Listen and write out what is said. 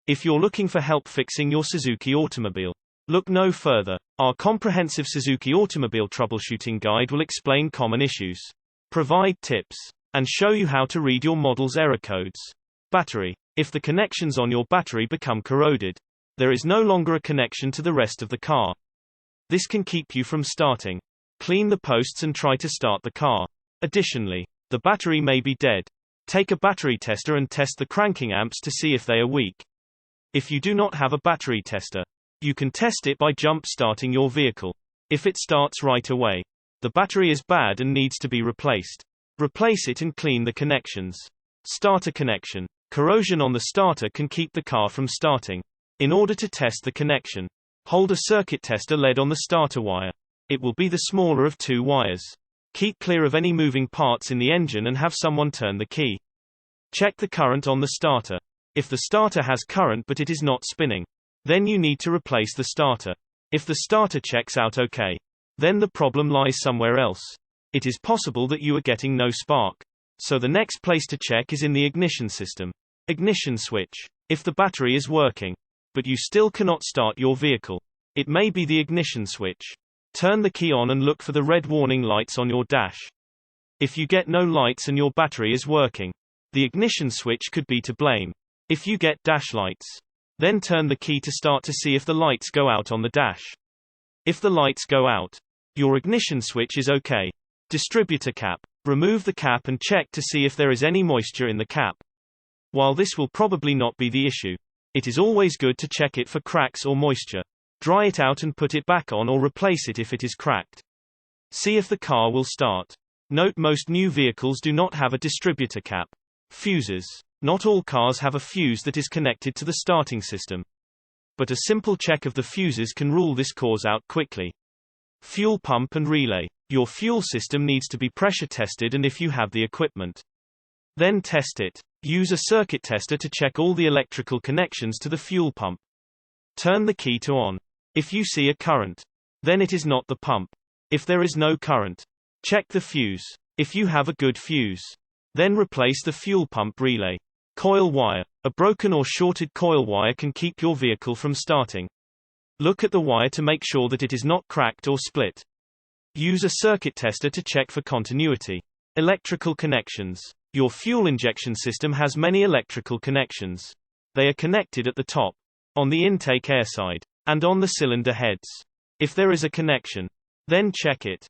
If you're looking for help fixing your Suzuki automobile, look no further. Our comprehensive Suzuki Automobile Troubleshooting Guide will explain common issues, provide tips, and show you how to read your model's error codes. Battery. If the connections on your battery become corroded, there is no longer a connection to the rest of the car. This can keep you from starting. Clean the posts and try to start the car. Additionally, the battery may be dead. Take a battery tester and test the cranking amps to see if they are weak. If you do not have a battery tester, you can test it by jump starting your vehicle. If it starts right away, the battery is bad and needs to be replaced. Replace it and clean the connections. Starter connection. Corrosion on the starter can keep the car from starting. In order to test the connection, hold a circuit tester lead on the starter wire. It will be the smaller of two wires. Keep clear of any moving parts in the engine and have someone turn the key. Check the current on the starter. If the starter has current but it is not spinning, then you need to replace the starter. If the starter checks out okay, then the problem lies somewhere else. It is possible that you are getting no spark. So the next place to check is in the ignition system. Ignition switch. If the battery is working, but you still cannot start your vehicle, it may be the ignition switch. Turn the key on and look for the red warning lights on your dash. If you get no lights and your battery is working, the ignition switch could be to blame. If you get dash lights, then turn the key to start to see if the lights go out on the dash. If the lights go out, your ignition switch is okay. Distributor cap. Remove the cap and check to see if there is any moisture in the cap. While this will probably not be the issue, it is always good to check it for cracks or moisture. Dry it out and put it back on or replace it if it is cracked. See if the car will start. Note most new vehicles do not have a distributor cap. Fuses. Not all cars have a fuse that is connected to the starting system. But a simple check of the fuses can rule this cause out quickly. Fuel pump and relay. Your fuel system needs to be pressure tested and if you have the equipment, then test it. Use a circuit tester to check all the electrical connections to the fuel pump. Turn the key to on. If you see a current, then it is not the pump. If there is no current, check the fuse. If you have a good fuse, then replace the fuel pump relay. Coil wire. A broken or shorted coil wire can keep your vehicle from starting. Look at the wire to make sure that it is not cracked or split. Use a circuit tester to check for continuity. Electrical connections. Your fuel injection system has many electrical connections. They are connected at the top, on the intake air side, and on the cylinder heads. If there is a connection, then check it.